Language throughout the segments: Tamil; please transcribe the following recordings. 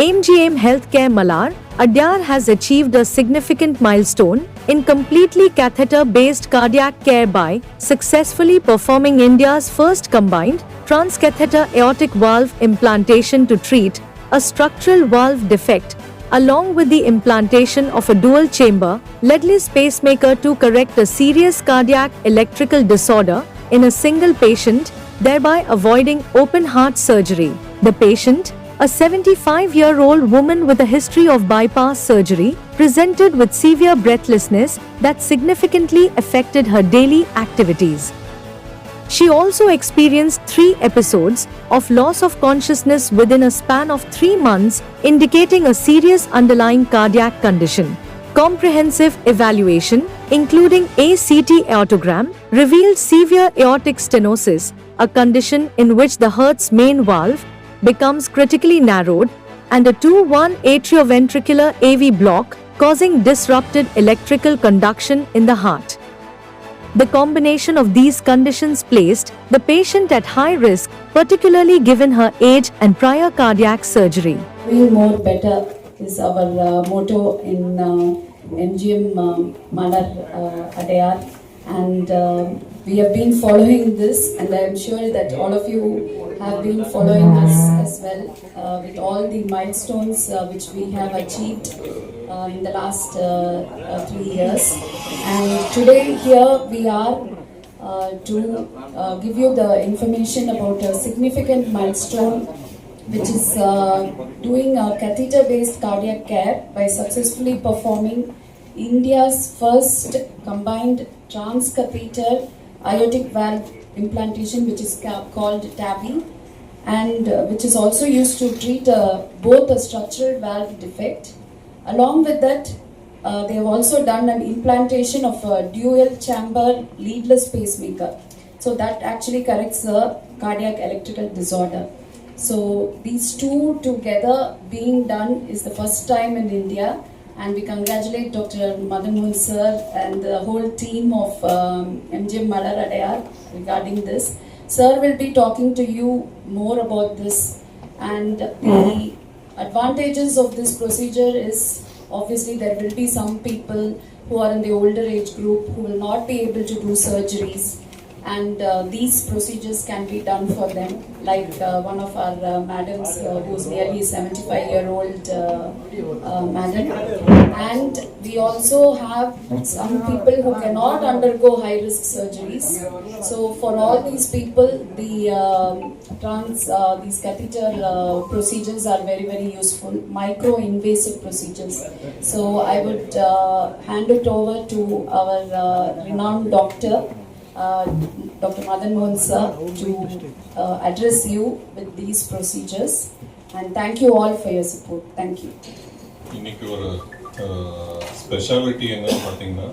MGM Healthcare Malhar, Adyar has achieved a significant milestone in completely catheter-based cardiac care by successfully performing India's first combined transcatheter aortic valve implantation to treat a structural valve defect, along with the implantation of a dual-chamber leadless pacemaker to correct a serious cardiac electrical disorder in a single patient, thereby avoiding open-heart surgery. The patient, a 75-year-old woman with a history of bypass surgery, presented with severe breathlessness that significantly affected her daily activities. She also experienced 3 episodes of loss of consciousness within a span of 3 months, indicating a serious underlying cardiac condition. Comprehensive evaluation, including a CT aortogram, revealed severe aortic stenosis, a condition in which the heart's main valve becomes critically narrowed, and a 2-1 atrioventricular AV block, causing disrupted electrical conduction in the heart. The combination of these conditions placed the patient at high risk, particularly given her age and prior cardiac surgery. Doing more better is our motto in MGM Malhar Adyar, and we have been following this, and I am sure that all of you have been following us as well with all the milestones which we have achieved in the last 3 years. And today here we are to give you the information about a significant milestone, which is doing a catheter-based cardiac care by successfully performing India's first combined transcatheter aortic valve implantation, which is called TAVI, and which is also used to treat both a structural valve defect. Along with that, they have also done an implantation of a dual chamber leadless pacemaker. So that actually corrects the cardiac electrical disorder. So these two together being done is the first time in India, and we congratulate Dr. Madan Mohan sir and the whole team of MGM Malhar Adyar regarding this. Sir will be talking to you more about this, and the advantages of this procedure is obviously there will be some people who are in the older age group who will not be able to do surgeries, and these procedures can be done for them, like one of our madams who is nearly 75-year-old madam. And we also have some people who cannot undergo high-risk surgeries. So for all these people, these catheter procedures are very, very useful, micro-invasive procedures. So I would hand it over to our renowned doctor, Dr. Madan Mohan sir, to address you with these procedures, and thank you all for your support. Thank you. இன்னைக்கு ஒரு ஸ்பெஷாலிட்டி என்னன்னு பார்த்தீங்கன்னா,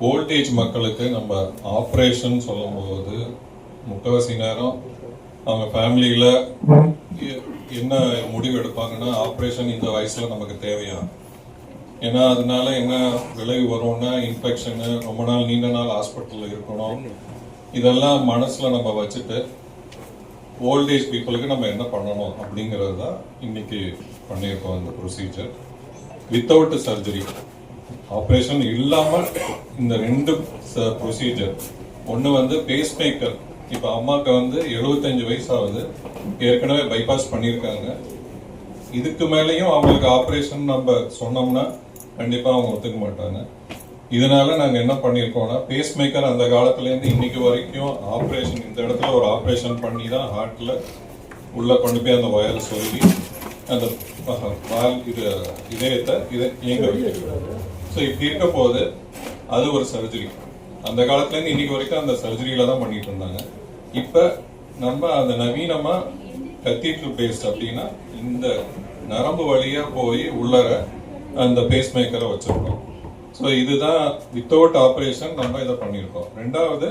ஓல்டேஜ் மக்களுக்கு நம்ம ஆப்ரேஷன் சொல்லும்போது முக்கால்வாசி நேரம் அவங்க ஃபேமிலியில் என்ன முடிவு எடுப்பாங்கன்னா, ஆப்ரேஷன் இந்த வயசில் நமக்கு தேவையா, ஏன்னா அதனால என்ன விளைவு வரும்னா இன்ஃபெக்ஷனு, ரொம்ப நாள் நீண்ட நாள் ஹாஸ்பிட்டலில் இருக்கணும், இதெல்லாம் மனசில் நம்ம வச்சுட்டு ஓல்டேஜ் பீப்புளுக்கு நம்ம என்ன பண்ணணும் அப்படிங்கிறது தான் இன்னைக்கு பண்ணியிருக்கோம். இந்த ப்ரொசீஜர் வித்தவுட் சர்ஜரி, ஆப்ரேஷன் இல்லாமல் இந்த 2 ப்ரொசீஜர். ஒன்று பேஸ் மேக்கர். இப்போ அம்மாவுக்கு 75 வயசு ஆகுது, ஏற்கனவே பைபாஸ் பண்ணியிருக்காங்க. இதுக்கு மேலேயும் அவங்களுக்கு ஆப்ரேஷன் நம்ம சொன்னோம்னா கண்டிப்பாக அவங்க ஒத்துக்க மாட்டாங்க. இதனால நாங்கள் என்ன பண்ணியிருக்கோம்னா, பேஸ் மேக்கர் அந்த காலத்துலேருந்து இன்னைக்கு வரைக்கும் ஆப்ரேஷன், இந்த இடத்துல ஒரு ஆப்ரேஷன் பண்ணி தான் ஹார்ட்டில் உள்ளே கொண்டு போய் அந்த வயரை சொல்லி அந்த இதயத்தை இயங்க வைக்கிறது. ஸோ இப்படி இருக்க போது அது ஒரு சர்ஜரி. அந்த காலத்துலேருந்து இன்னைக்கு வரைக்கும் அந்த சர்ஜரியில தான் பண்ணிட்டு இருந்தாங்க. இப்போ நம்ம அந்த நவீனமாக கத்தீட்ரல் பேஸ்ட் அப்படின்னா இந்த நரம்பு வழியாக போய் உள்ளர அந்த பேஸ் மேக்கரை வச்சிருக்கோம். ஸோ இதுதான் வித்தவுட் ஆப்ரேஷன் நம்ம இதை பண்ணியிருக்கோம். ரெண்டாவது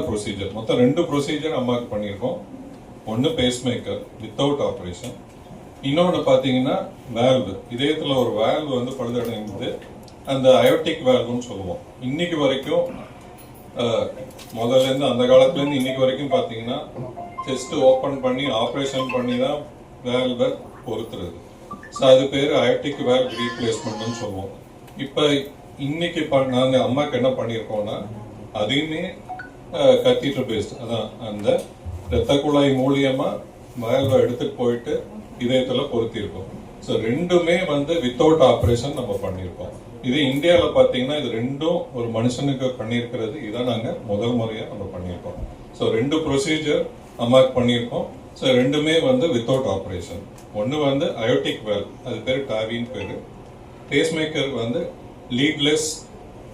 ப்ரொசீஜர், மொத்தம் 2 ப்ரொசீஜர் அம்மாவுக்கு பண்ணியிருக்கோம். ஒன்று பேஸ் மேக்கர் வித்தவுட் ஆப்ரேஷன், இன்னொன்று பார்த்தீங்கன்னா வேல்வு. இதயத்தில் ஒரு வேல்வு பழுதடைந்தது, அந்த அயோட்டிக் வேல்வுன்னு சொல்லுவோம். இன்னைக்கு வரைக்கும் முதல்லேருந்து அந்த காலத்துலேருந்து இன்னைக்கு வரைக்கும் பார்த்தீங்கன்னா செஸ்ட் ஓப்பன் பண்ணி ஆப்ரேஷன் பண்ணி தான் வேல்வை பொறுத்துறது. ஸோ அது பேர் அயோட்டிக் வேல்வ் ரீப்ளேஸ்மெண்ட்னு சொல்லுவோம். இப்போ இன்னைக்கு நாங்கள் அம்மாவுக்கு என்ன பண்ணியிருக்கோம்னா அதையுமே கத்தீட்ரல் பேஸ்ட், அதான் அந்த இரத்த குழாய் மூலியமாக வேல்வை எடுத்துட்டு போயிட்டு இதயத்தில் பொருத்தியிருக்கோம். ஸோ ரெண்டுமே வித்தவுட் ஆப்ரேஷன் நம்ம பண்ணியிருக்கோம். இது இந்தியாவில் பார்த்தீங்கன்னா இது ரெண்டும் ஒரு மனுஷனுக்கு பண்ணியிருக்கிறது இதான் நாங்கள் முதல் முறையாக நம்ம பண்ணியிருக்கோம். ஸோ 2 ப்ரொசீஜர் அம்மாவுக்கு பண்ணியிருக்கோம். ஸோ ரெண்டுமே வித்தவுட் ஆப்ரேஷன். ஒன்று அயோட்டிக் வேல்வ், அது பேர் டாவின்னு பேர். Pacemaker leadless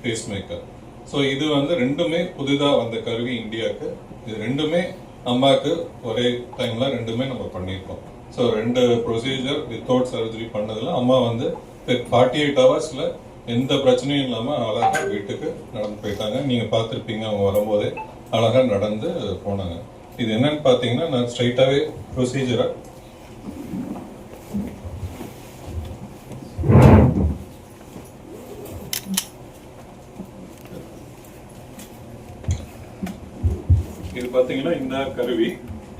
pacemaker. ஸோ இது ரெண்டுமே புதிதாக வந்த கருவி இந்தியாவுக்கு. இது ரெண்டுமே அம்மாவுக்கு ஒரே டைம்ல ரெண்டுமே நம்ம பண்ணியிருக்கோம். ஸோ 2 ப்ரொசீஜர் வித்தவுட் சர்ஜரி பண்ணதில் அம்மா 48 ஹவர்ஸ்ல எந்த பிரச்சனையும் இல்லாமல் அழகாக வீட்டுக்கு நடந்து போயிட்டாங்க. நீங்கள் பார்த்துருப்பீங்க, அவங்க வரும்போதே அழகாக நடந்து போனாங்க. இது என்னன்னு பார்த்தீங்கன்னா நான் ஸ்ட்ரைட்டாகவே ப்ரொசீஜரை இது பார்த்தீங்கன்னா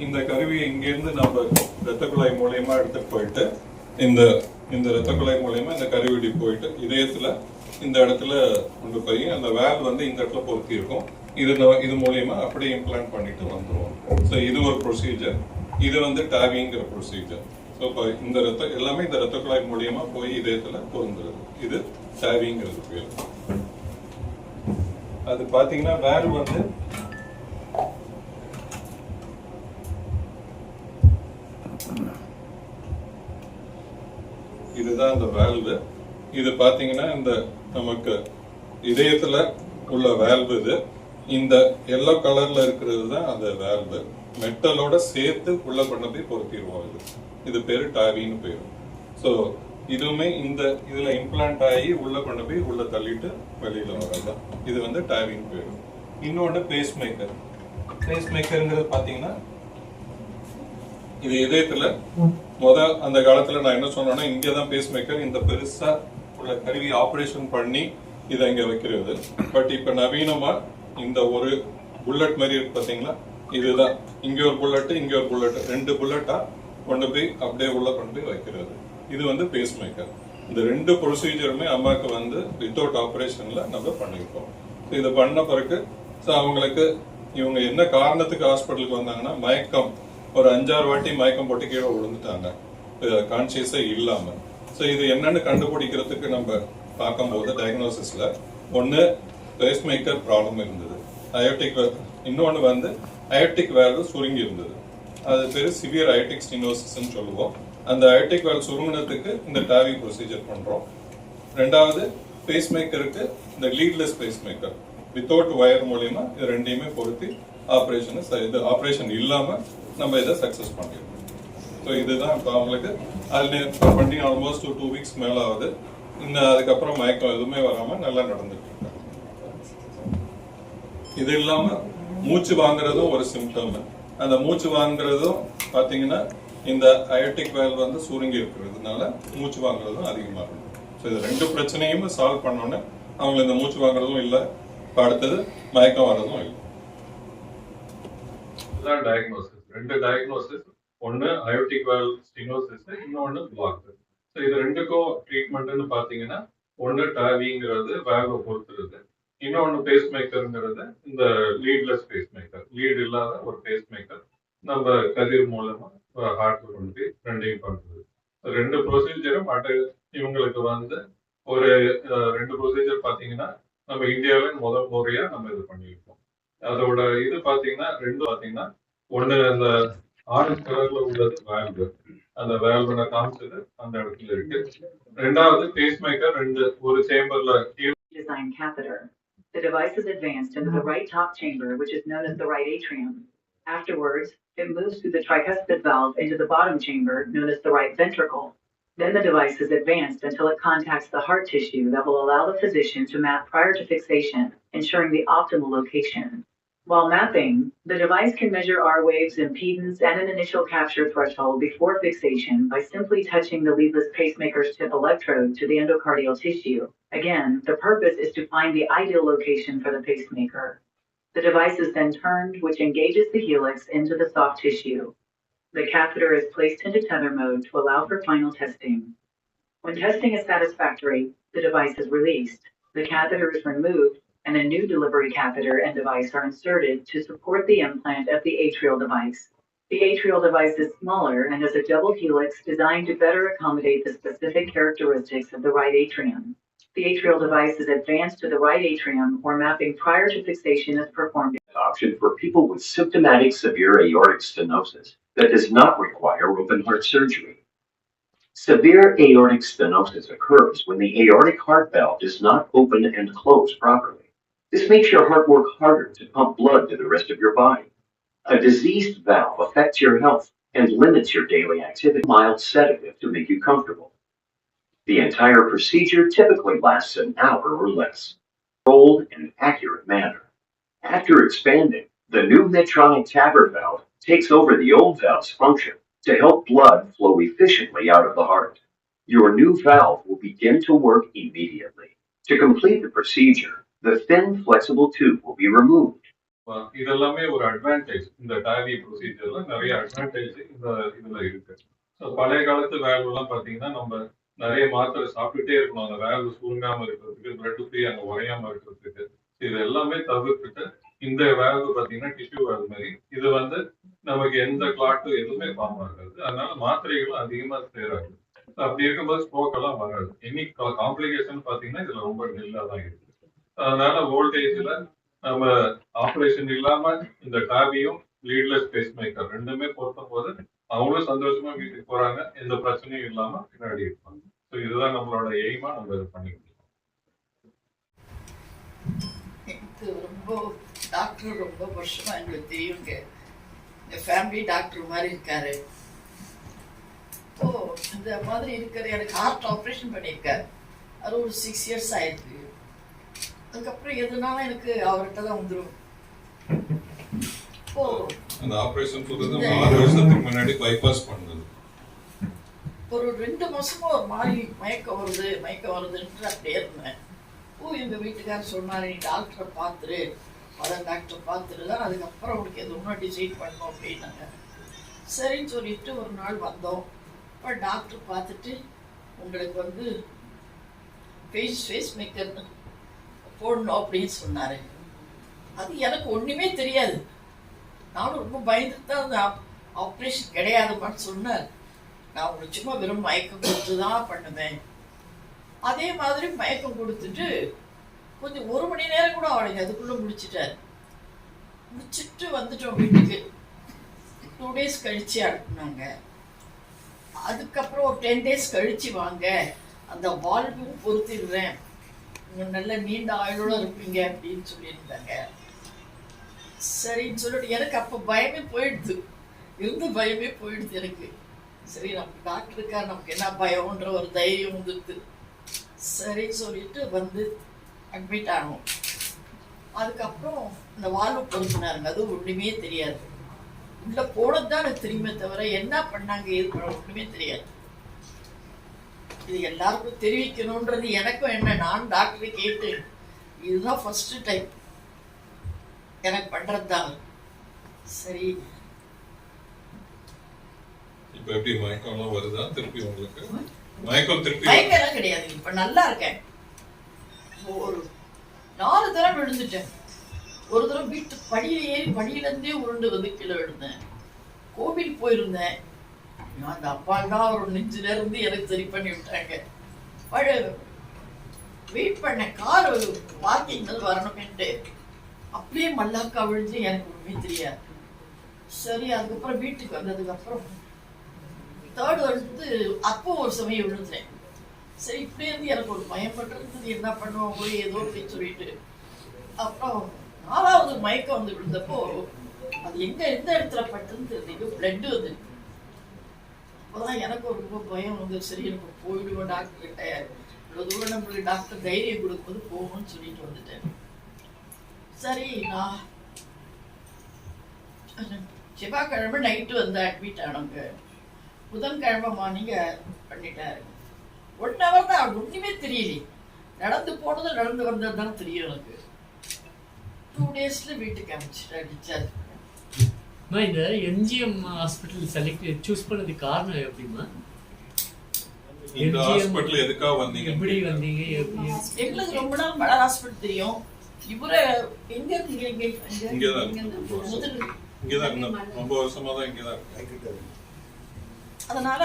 இந்த கருவியை இங்கேருந்து நம்ம ரத்த குழாய் மூலயமா எடுத்துட்டு போயிட்டு இந்த ரத்த குழாய் மூலயமா இந்த கருவிடி போயிட்டு இதயத்துல இந்த இடத்துல கொண்டு போய் அந்த வேல் இந்த இடத்துல பொருத்தி இருக்கும். இது மூலயமா அப்படியே இம்ப்ளான்ட் பண்ணிட்டு வந்துருவோம். ஸோ இது ஒரு ப்ரொசீஜர். இது டாவிங்கிற ப்ரொசீஜர். ஸோ இப்போ எல்லாமே இந்த ரத்த குழாய் மூலியமா போய் இதயத்துல பொருந்துறது. இது டாவிங்கிறது பேர். அது பாத்தீங்கன்னா வேல் இதுதான் இந்த வேல்வு. இது பாத்தீங்கன்னா இந்த நமக்கு இதயத்துல உள்ள வேல்வு. இது இந்த எல்லோ கலர்ல இருக்கிறது தான் அந்த வேல்வு. மெட்டலோட சேர்த்து உள்ள பண்ண போய் பொருத்திடுவோம். இது பேரு டாவின்னு பேரு. ஸோ இதுவுமே இதுல இம்ப்ளான்ட் ஆகி உள்ள கொண்டு போய் உள்ள தள்ளிட்டு வெளியில வரதான். இது டாவின்னு பேரு. இன்னொன்று பேஸ் மேக்கர். பேஸ் மேக்கருங்கிறது பாத்தீங்கன்னா இது இதயத்துல அந்த காலத்துல நான் என்ன சொன்னேன்னா இங்கதான் பேஸ் மேக்கர் இந்த பெருசா உள்ள கருவி ஆபரேஷன் பண்ணி இதை இங்க வைக்கிறது. பட் இப்ப நவீனமா இந்த ஒரு புல்லட் மாதிரி இருக்கு பாத்தீங்களா, இதுதான் இங்க ஒரு புல்லட் இங்க ஒரு புல்லட் 2 புல்லட்டா கொண்டு போய் அப்படியே உள்ள கொண்டு போய் வைக்கிறது. இது பேஸ் மேக்கர். இந்த 2 ப்ரொசீஜருமே அம்மாவுக்கு வித்தவுட் ஆபரேஷன்ல நம்ம பண்ணிருக்கோம். இதை பண்ண பிறகு அவங்களுக்கு இவங்க என்ன காரணத்துக்கு ஹாஸ்பிட்டலுக்கு வந்தாங்கன்னா மயக்கம், ஒரு 5-6 வாட்டி மயக்கம் போட்டு கீழே விழுந்துட்டாங்க கான்சியஸே இல்லாம. ஸோ இது என்னன்னு கண்டுபிடிக்கிறதுக்கு நம்ம பார்க்கும்போது டயக்னோசிஸ்ல ஒன்னு பேஸ் மேக்கர் ப்ராப்ளம் இருந்தது, அயோட்டிக், இன்னொன்னு அயோட்டிக் வேல்வு சுருங்கி இருந்தது. அது பேரு சிவியர் அயோட்டிக் ஸ்டெனோசிஸ்ன்னு சொல்லுவோம். அந்த அயோட்டிக் வேல்வ் சுருங்கினதுக்கு இந்த டாவி ப்ரொசீஜர் பண்றோம். ரெண்டாவது பேஸ் மேக்கருக்கு இந்த leadless base maker without wire மூலியமா இது ரெண்டையுமே பொருத்தி ஆப்ரேஷன் இல்லாம நம்ம இதை சக்சஸ் பண்ணிருக்கோம். ஸோ இதுதான் இப்போ அவங்களுக்கு அது பண்ணி ஆல்மோஸ்ட் 2 வீக்ஸ் மேல ஆகுது. அதுக்கப்புறம் மயக்கம் எதுவுமே வராம நல்லா நடந்துட்டு இருக்காங்க. இது இல்லாம மூச்சு வாங்குறதும் ஒரு சிம்டம். அந்த மூச்சு வாங்குறதும் பாத்தீங்கன்னா இந்த அயோட்டிக் வேல்வ் சுருங்கி இருக்கிறதுனால மூச்சு வாங்குறதும் அதிகமா இருக்கும். ஸோ இது 2 பிரச்சனையும் சால்வ் பண்ணோன்னே அவங்களுக்கு இந்த மூச்சு வாங்குறதும் இல்லை, அடுத்தது மயக்கம் வர்றதும் இல்லை. இதுதான் டயக்னோசிஸ். 2 டயக்னோசிஸ், ஒன்னு அயோட்டிக் வேல்வ் ஸ்டெனோசிஸ், இன்னொன்னு பிளாக். ஸோ இது 2க்கும் ட்ரீட்மெண்ட்னு பாத்தீங்கன்னா ஒன்னு டாவிங்கிறது வேல்வை பொறுத்துறது, இன்னொன்னு பேஸ் மேக்கருங்கிறது இந்த லீட்லெஸ் பேஸ் மேக்கர், லீட் இல்லாத ஒரு பேஸ் மேக்கர் நம்ம கதிர் மூலமா ஹார்ட்ல கொண்டு போய் ரெண்டையும் பண்றது. 2 ப்ரொசீஜரும் இவங்களுக்கு ஒரு 2 ப்ரொசீஜர் பாத்தீங்கன்னா நம்ம இந்தியாவில முதல் முறையா நம்ம இது பண்ணியிருக்கோம். அதோட இது பாத்தீங்கன்னா 2 பாத்தீங்கன்னா ஒண்ணு அந்த ஆரஞ்சு கலர்ல உள்ளது வேல்வு, அந்த வேல்வ் நான் காமிச்சது அந்த இடத்துல இருக்கு. ரெண்டாவது பேஸ் மேக்கர் ஒரு சேம்பர்ல design catheter. The device is advanced into the right top chamber, which is known as the right atrium. Afterwards, it moves through the tricuspid valve into the bottom chamber, known as the right ventricle. Then the device is advanced until it contacts the heart tissue that will allow the physician to map prior to fixation, ensuring the optimal location. While mapping, the device can measure R waves impedance and an initial capture threshold before fixation by simply touching the leadless pacemaker's tip electrode to the endocardial tissue. Again, the purpose is to find the ideal location for the pacemaker. The device is then turned, which engages the helix into the soft tissue. The catheter is placed into tether mode to allow for final testing. When testing is satisfactory, the device is released. The catheter is removed and a new delivery catheter and device are inserted to support the implant of the atrial device. The atrial device is smaller and has a double helix designed to better accommodate the specific characteristics of the right atrium. The atrial device is advanced to the right atrium where mapping prior to fixation is performed. Option for people with symptomatic severe aortic stenosis that does not require open heart surgery. Severe aortic stenosis occurs when the aortic heart valve does not open and close properly. This makes your heart work harder to pump blood to the rest of your body. A diseased valve affects your health and limits your daily activity. Mild sedative to make you comfortable. The entire procedure typically lasts an hour or less, controlled in an accurate manner. After expanding, the new Medtronic TAVR valve takes over the old valve's function to help blood flow efficiently out of the heart. Your new valve will begin to work immediately. To complete the procedure, the thin, flexible tube will be removed. இதெல்லாமே ஒரு அட்வான்டேஜ். இந்த டாலி ப்ரொசீஜர்ல நிறைய அட்வான்டேஜ் இதுல இருக்கு. ஸோ பழைய காலத்து வேல்வ் எல்லாம் பாத்தீங்கன்னா நம்ம நிறைய மாத்திரை சாப்பிட்டுட்டே இருக்கணும் அந்த வேல்வ் சுருங்காம இருக்கிறதுக்கு, பிளட் ஃப்ரீ அங்க உறையாம இருக்கிறதுக்கு. இது எல்லாமே தவிர்த்துட்டு இந்த வேல்வ் பாத்தீங்கன்னா டிஷ்யூ வேல்வ் மாதிரி இது நமக்கு எந்த கிளாட்டும் எதுவுமே ஃபார்ம் ஆகாது. அதனால மாத்திரைகளும் அதிகமா சேராது. அப்படி இருக்கும்போது ஸ்ட்ரோக் எல்லாம் வராது. எனி காம்ப்ளிகேஷன் பாத்தீங்கன்னா இதுல ரொம்ப நெல்லா தான் இருக்கு. அதனால வோல்டேஜ்ல நம்ம ஆப்ரேஷன் இல்லாம இந்த டாபியும் லீட்லெஸ் பேஸ் மேக்கர் ரெண்டுமே பொருத்தும் போது அவங்களும் சந்தோஷமா வீட்டுக்கு போறாங்க, எந்த பிரச்சனையும் இல்லாம பின்னாடி இருப்பாங்க. ஸோ இதுதான் நம்மளோட எய்மா நம்ம இதை பண்ணிக்கலாம். எனக்கு ரொம்ப டாக்டர் ரொம்ப வருஷமா எங்களுக்கு தெரியுங்க. எங்கள் ஃபேமிலி டாக்டர் மாதிரி இருக்காரு. ஸோ இந்த மாதிரி இருக்கிற எனக்கு ஹார்ட் ஆப்ரேஷன் பண்ணியிருக்காரு. அது ஒரு 6 years ஆயிருக்கு. அதுக்கப்புறம் எதுனாலும் எனக்கு அவர்கிட்ட தான் வந்துடும். அந்த ஆபரேஷன் சொல்றது 6 வருஷத்துக்கு முன்னாடி பைபாஸ் பண்ணது. ஒரு 2 மாசமா ஒரு மாதிரி மயக்கம் வருதுன்ட்டு அப்படியே இருந்தேன். எங்க வீட்டுக்காரர் சொன்னாரு, நீ டாக்டரை பார்த்துரு, டாக்டரை பார்த்துட்டு தான் அதுக்கப்புறம் உனக்கு எது ஒன்றும் டிசைட் பண்ணோம் அப்படின்னாங்க. சரின்னு சொல்லிட்டு ஒரு நாள் வந்தோம். இப்போ டாக்டர் பார்த்துட்டு உங்களுக்கு ஃபேஸ் மேக்கர் போடணும் அப்படின்னு சொன்னாரு. அது எனக்கு ஒண்ணுமே தெரியாது. நானும் ரொம்ப பயந்துட்டு தான் அந்த ஆப்ரேஷன் கிடையாதுமான்னு சொன்னார். நான் உங்களுக்கு சும்மா வெறும் மயக்கம் கொடுத்து தான் பண்ணுவேன். அதே மாதிரி மயக்கம் கொடுத்துட்டு கொஞ்சம் 1 மணி நேரம் கூட அவளுங்க அதுக்குள்ள முடிச்சுட்டு வந்துட்டோம் வீட்டுக்கு. 2 days கழிச்சு அனுப்புனாங்க. அதுக்கப்புறம் ஒரு 10 days கழிச்சு வாங்க, அந்த வால்வும் பொறுத்திடுறேன், நல்ல நீண்ட ஆயுளோட இருப்பீங்க அப்படின்னு சொல்லியிருந்தாங்க. சரின்னு சொல்லிட்டு எனக்கு அப்போ பயமே போயிடுது எனக்கு. சரி, நம்ம டாக்டர் இருக்கா, நமக்கு என்ன பயம்ன்ற ஒரு தைரியம் வந்துடுது. சரின்னு சொல்லிட்டு அட்மிட் ஆகும். அதுக்கப்புறம் இந்த வால்வு பொறுத்தினாருங்க. அது ஒன்றுமே தெரியாது. உள்ள போனது தான் எனக்கு தெரியுமே தவிர என்ன பண்ணாங்க ஏது பண்ண ஒன்றுமே தெரியாது. இது எல்லாருக்கும் தெரிவிக்கணும்ன்றது எனக்கும் என்ன, நான் டாக்டரை கேட்டேன். இதுதான் ஃபர்ஸ்ட் டைம் எனக்கு பண்றது தான். சரி, இப்போ எப்படி மயக்கம்லாம் வருதா திருப்பி உங்களுக்கு? மயக்கம் எல்லாம் கிடையாது. இப்ப நல்லா இருக்கேன். ஒரு 4 தடவை விழுந்துட்டேன். ஒரு தடவை வீட்டு படியில ஏறி படியிலேருந்தே உருண்டு கீழே விழுந்தேன். கோவில் போயிருந்தேன். அந்த அப்பா தான் ஒரு நெஞ்சில இருந்து எனக்கு சரி பண்ணி விட்டாங்க. வெயிட் பண்ண கார் வாக்கிங் வரணும்ட்டு அப்படியே மல்லாக்கா விழுந்து எனக்கு ஒண்ணுமே தெரியாது. சரி, அதுக்கப்புறம் வீட்டுக்கு வந்ததுக்கு அப்புறம் 3rd அப்போ ஒரு சமயம் விழுந்தேன். சரி, இப்படியே இருந்து எனக்கு ஒரு பயப்பட்டு என்ன பண்ணுவோம் ஏதோ அப்படின்னு சொல்லிட்டு அப்புறம் 4வது மயக்கம் விழுந்தப்போ அது எந்த இடத்துல பட்டுன்னு தெரியுது, பிளட் அப்போதான் எனக்கு ரொம்ப பயம் சரி, எனக்கு போயிடுவோம் டாக்டர் கிட்ட. இவ்வளோ தூரம் நம்மளுக்கு டாக்டர் தைரியம் கொடுக்கும்போது போகணும்னு சொல்லிட்டு வந்துட்டேன். சரி, நான் செவ்வாய்க்கிழமை நைட்டு அட்மிட் ஆனவங்க. புதன்கிழமை மார்னிங் பண்ணிட்டாரு. 1 hour தான், ஒன்றுமே தெரியலையே. நடந்து போனது நடந்து வந்தது தான் தெரியும் எனக்கு. 2 days வீட்டுக்கு அனுப்பிச்சிட்டேன் டிஸ்சார்ஜ். அம்மா, இந்த எம்ஜிஎம் ஹாஸ்பிட்டல் சூஸ் பண்ணதுக்கு காரணம் எப்படிம்மா? இந்த MGM ஹாஸ்பிட்டல் எதுக்காக வந்தீங்க? எப்படி வந்தீங்க? எப்படி? எங்களுக்கு ரொம்ப நாள் மலர் ஹாஸ்பிட்டல் தெரியும். இவரை எங்க இங்கதான் இங்கதான் இருந்தோம். ரொம்ப வருஷமா தான் இங்கதான் இருக்கு. அதனால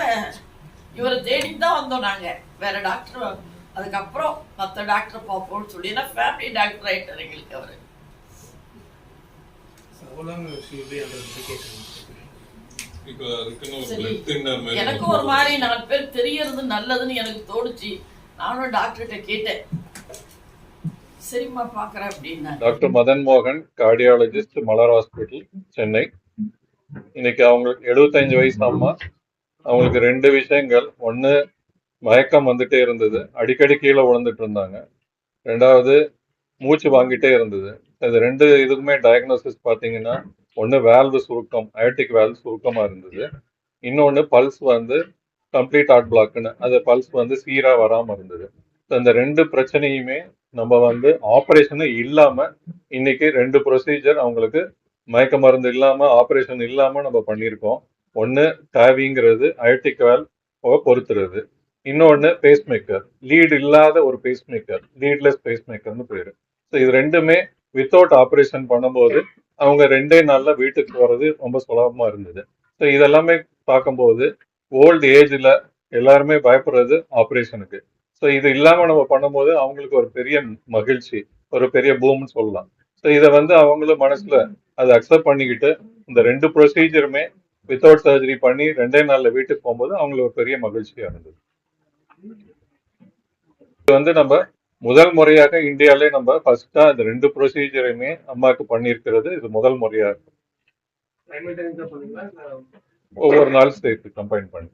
இவரை தேடிட்டு தான் வந்தோம் நாங்க. வேற டாக்டர் அதுக்கப்புறம் மற்ற டாக்டர் பார்ப்போம்னு சொல்லி, ஏன்னா ஃபேமிலி டாக்டர் ஆயிட்டார் எங்களுக்கு அவரு. இப்போ அதுக்குன்னு ஒரு சரி, blood thinner மாதிரி எனக்கு ஒரு மாதிரி 4 பேர் தெரியறது நல்லதுன்னு எனக்கு தோணுச்சு. நானும் டாக்டர்கிட்ட கேட்டேன். சரிம்மா பாக்குறேன் அப்படின்னா. டாக்டர் மதன் மோகன், கார்டியாலஜிஸ்ட், மலர் ஹாஸ்பிட்டல், சென்னை. இன்னைக்கு அவங்களுக்கு 75 வயசு அம்மா. அவங்களுக்கு 2 விஷயங்கள். ஒன்று, மயக்கம் வந்துட்டே இருந்தது, அடிக்கடி கீழே விழுந்துட்டு இருந்தாங்க. 2வது, மூச்சு வாங்கிட்டே இருந்தது. இது 2 இதுக்குமே டயக்னோசிஸ் பார்த்தீங்கன்னா, ஒன்று வேல்வு சுருக்கம், அயோட்டிக் வேல்வ் சுருக்கமாக இருந்தது. இன்னொன்று பல்ஸ் வந்து கம்ப்ளீட் ஹார்ட் பிளாக்னு, அது பல்ஸ் வந்து சீராக வராமல் இருந்தது. இந்த 2 பிரச்சனையுமே நம்ம வந்து ஆப்ரேஷனு இல்லாமல் இன்னைக்கு 2 ப்ரொசீஜர் அவங்களுக்கு மயக்க மருந்து இல்லாமல், ஆப்ரேஷன் இல்லாமல் நம்ம பண்ணியிருக்கோம். ஒன்று டாவிங்கிறது அயோட்டிக் வேல்வ் பொறுத்துறது. இன்னொன்று பேஸ் மேக்கர், லீட் இல்லாத ஒரு பேஸ் மேக்கர், லீட்லெஸ் பேஸ் மேக்கர்னு பேரு. ஸோ இது 2மே வித்தவுட் ஆப்ரேஷன் பண்ணும்போது அவங்க 2 நாளில் வீட்டுக்கு போகிறது ரொம்ப சுலபமாக இருந்தது. ஸோ இதெல்லாமே பார்க்கும்போது ஓல்டு ஏஜில் எல்லாருமே பயப்படுறது ஆப்ரேஷனுக்கு. ஸோ இது இல்லாமல் நம்ம பண்ணும்போது அவங்களுக்கு ஒரு பெரிய மகிழ்ச்சி, ஒரு பெரிய பூம்னு சொல்லலாம். ஸோ இதை வந்து அவங்களும் மனசில் அதை அக்செப்ட் பண்ணிக்கிட்டு இந்த 2 ப்ரொசீஜருமே வித்தவுட் சர்ஜரி பண்ணி 2 நாளில் வீட்டுக்கு போகும்போது அவங்களுக்கு ஒரு பெரிய மகிழ்ச்சியாக இருந்தது. இது வந்து நம்ம முதல் முறையாக இந்தியாவிலே நம்ம ஃபர்ஸ்டா இந்த 2 ப்ரொசீஜரையுமே அம்மாவுக்கு பண்ணியிருக்கிறது இது முதல் முறையா இருக்கும். ஒவ்வொரு நாள் சேர்த்து கம்பைன் பண்ணி.